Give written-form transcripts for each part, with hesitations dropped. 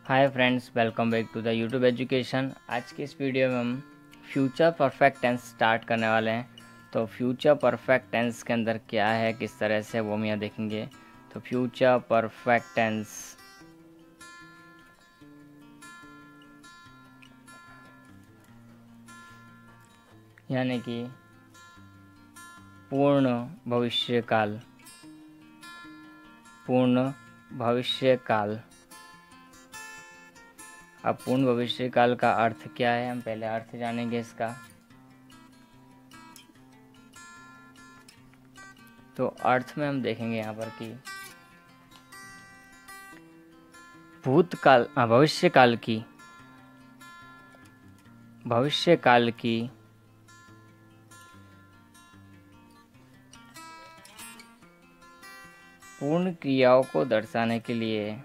Hi friends, welcome back to the YouTube education. आज की इस वीडियो में हम फ्यूचर परफेक्ट टेंस स्टार्ट करने वाले हैं। तो फ्यूचर परफेक्ट टेंस के अंदर क्या है, किस तरह से, वो हम यहाँ देखेंगे। तो फ्यूचर परफेक्ट टेंस यानी कि पूर्ण भविष्यकाल। पूर्ण भविष्यकाल। अब पूर्ण भविष्यकाल का अर्थ क्या है, हम पहले अर्थ जानेंगे इसका। तो अर्थ में हम देखेंगे यहाँ पर कि भूतकाल भविष्यकाल की पूर्ण क्रियाओं को दर्शाने के लिए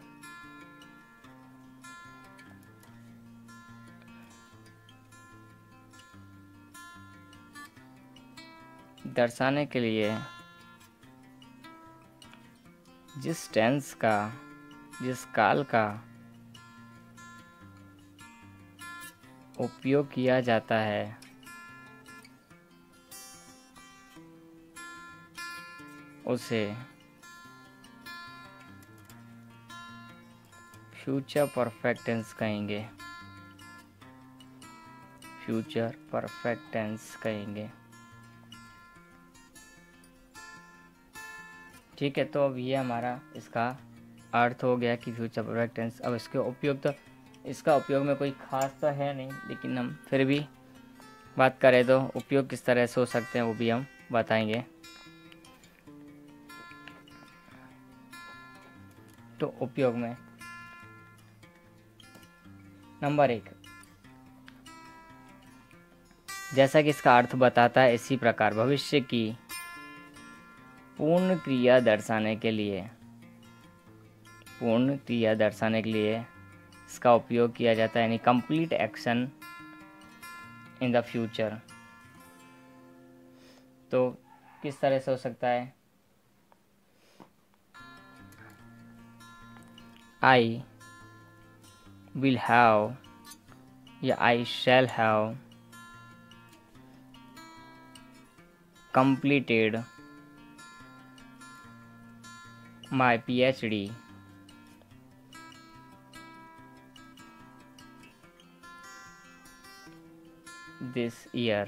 जिस टेंस का, जिस काल का उपयोग किया जाता है उसे फ्यूचर परफेक्ट टेंस कहेंगे। फ्यूचर परफेक्ट टेंस कहेंगे। ठीक है, तो अब ये हमारा इसका अर्थ हो गया कि फ्यूचर परफेक्ट टेंस। अब इसके उपयोग, तो इसका उपयोग में कोई खास तो है नहीं, लेकिन हम फिर भी बात करें तो उपयोग किस तरह से हो सकते हैं वो भी हम बताएंगे। तो उपयोग में नंबर 1, जैसा कि इसका अर्थ बताता है इसी प्रकार भविष्य की पूर्ण क्रिया दर्शाने के लिए इसका उपयोग किया जाता है, यानी complete action in the future. तो किस तरह से हो सकता है, आई विल हैव या I shall have completed my PhD this year.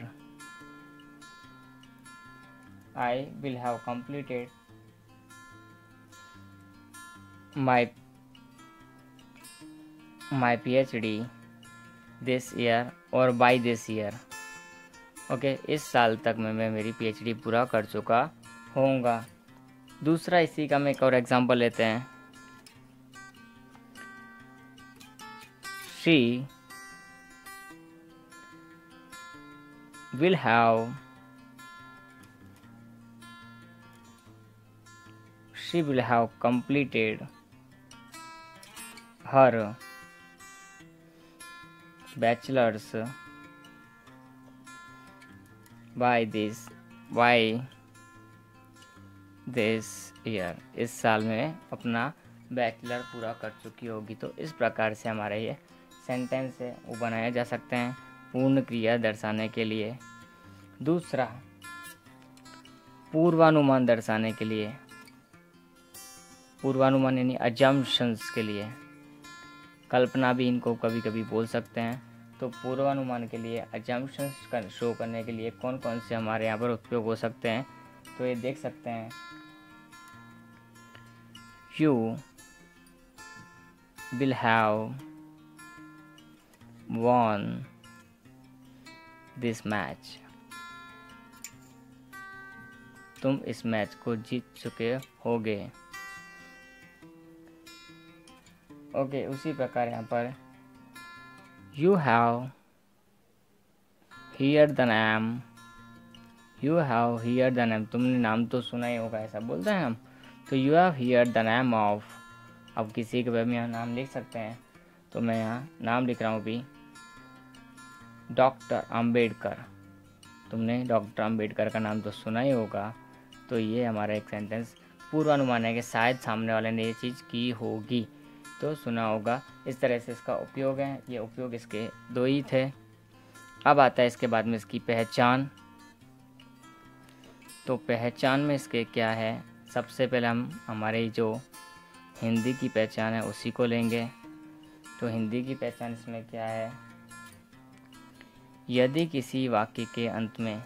I will have completed my PhD this year और by this year. ओके, इस साल तक मैं मेरी PhD पूरा कर चुका होऊंगा। दूसरा, इसी का मैं एक और एग्जांपल लेते हैं। She will have completed her bachelor's by this year। इस साल में अपना बैचलर पूरा कर चुकी होगी। तो इस प्रकार से हमारा ये सेंटेंस है वो बनाया जा सकते हैं पूर्ण क्रिया दर्शाने के लिए। दूसरा, पूर्वानुमान दर्शाने के लिए। पूर्वानुमान यानी अजम्पशंस के लिए, कल्पना भी इनको कभी कभी बोल सकते हैं। तो पूर्वानुमान के लिए, अजम्पशंस शो करने के लिए कौन कौन से हमारे यहाँ पर उपयोग हो सकते हैं, तो ये देख सकते हैं। You will have won this match। तुम इस मैच को जीत चुके होगे। ओके, उसी प्रकार यहाँ पर You have heard the name। तुमने नाम तो सुना ही होगा, ऐसा बोलते हैं हम। तो You have heard the name of। अब किसी के बारे में यहाँ नाम लिख सकते हैं, तो मैं यहाँ नाम लिख रहा हूँ भी, डॉक्टर अंबेडकर। तुमने डॉक्टर अंबेडकर का नाम तो सुना ही होगा। तो ये हमारा एक सेंटेंस पूर्वानुमान है कि शायद सामने वाले ने ये चीज़ की होगी। तो सुना होगा। इस तरह से इसका उपयोग है, ये उपयोग इसके दो ही थे। अब आता है इसके बाद में इसकी पहचान। तो पहचान में इसके क्या है, सबसे पहले हम हमारे जो हिंदी की पहचान है उसी को लेंगे। तो हिंदी की पहचान इसमें क्या है, यदि किसी वाक्य के अंत में,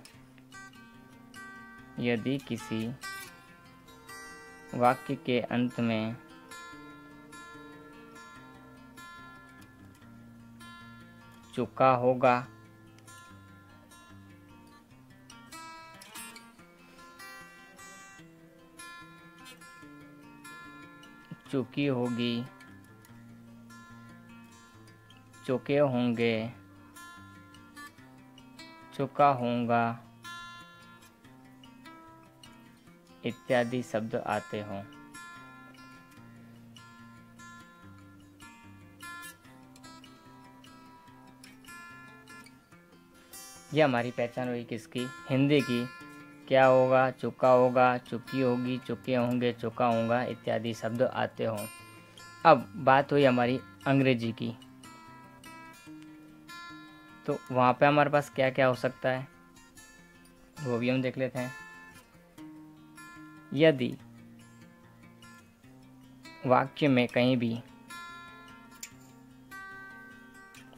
यदि किसी वाक्य के अंत में चुका होगा, चुकी होगी, चुके होंगे, चुका होगा इत्यादि शब्द आते हों, ये हमारी पहचान हुई किसकी, हिंदी की। क्या होगा, चुका होगा, चुकी होगी, चुके होंगे, चुका होगा इत्यादि शब्द आते हों। अब बात हुई हमारी अंग्रेजी की। तो वहाँ पे हमारे पास क्या क्या हो सकता है वो भी हम देख लेते हैं। यदि वाक्य में कहीं भी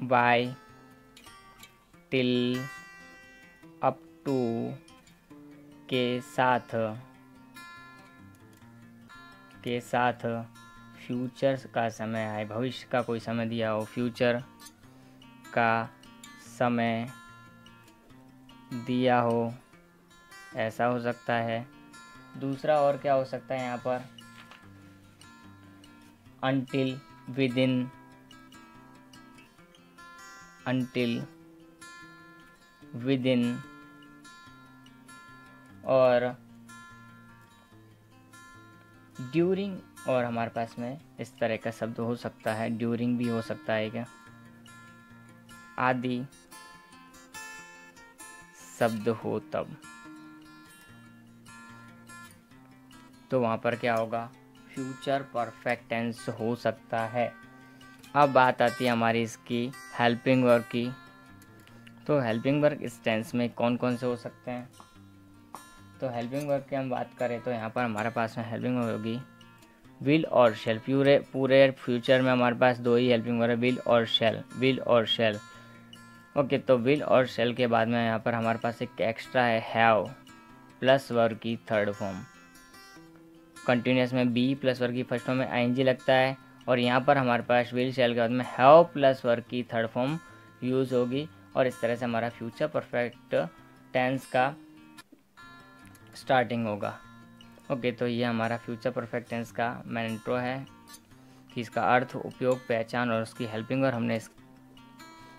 बाय, टिल, अप टू के साथ फ्यूचर का समय है, भविष्य का कोई समय दिया हो, फ्यूचर का समय दिया हो, ऐसा हो सकता है। दूसरा और क्या हो सकता है यहाँ पर, until, within, और ड्यूरिंग, और हमारे पास में इस तरह का शब्द हो सकता है, ड्यूरिंग भी हो सकता है क्या, आदि शब्द हो तब। तो वहाँ पर क्या होगा, फ्यूचर परफेक्ट टेंस हो सकता है। अब बात आती है हमारी इसकी हेल्पिंग वर्ब की। तो हेल्पिंग वर्ब इस टेंस में कौन कौन से हो सकते हैं। तो हेल्पिंग वर्ब की हम बात करें तो यहाँ पर हमारे पास में हेल्पिंग वर्ब होगी विल और शेल। पूरे फ्यूचर में हमारे पास दो ही हेल्पिंग वर्ब है, विल और शेल। ओके, तो विल और शेल के बाद में यहाँ पर हमारे पास एक एक्स्ट्रा है हैव प्लस वर्ब की थर्ड फॉर्म। कंटिन्यूस में बी प्लस वर्ब की फर्स्ट फॉर्म में आईएनजी लगता है, और यहाँ पर हमारे पास विल शेल के बाद में हैव प्लस वर्ब की थर्ड फॉर्म यूज़ होगी, और इस तरह से हमारा फ्यूचर परफेक्ट टेंस का स्टार्टिंग होगा। ओके, तो ये हमारा फ्यूचर परफेक्ट टेंस का मेन इंट्रो है कि इसका अर्थ, उपयोग, पहचान और उसकी हेल्पिंग और हमने इस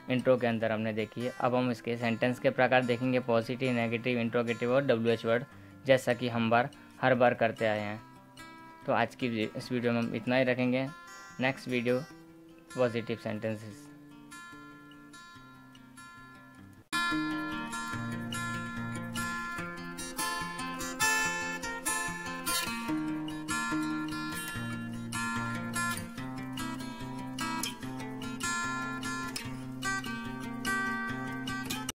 इंट्रो के अंदर हमने देखी है। अब हम इसके सेंटेंस के प्रकार देखेंगे, पॉजिटिव, नेगेटिव, इंट्रोगेटिव और WH वर्ड, जैसा कि हम हर बार करते आए हैं। तो आज की इस वीडियो में हम इतना ही रखेंगे। Next video positive sentences.